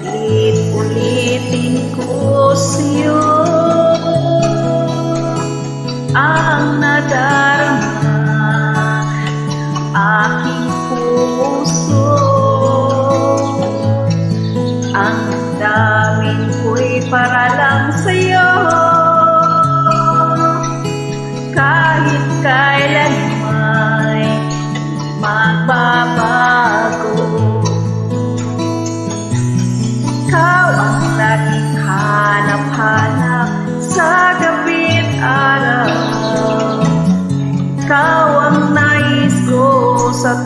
Ulit-ulitin ko sa'yo ang nadarama ng aking puso. Ang damdamin ko'y para lang sa'yo, kahit kailan may magbabago. Ikaw ang laging hanap-hanap sa gabi't araw. Ikaw ang nais ko sa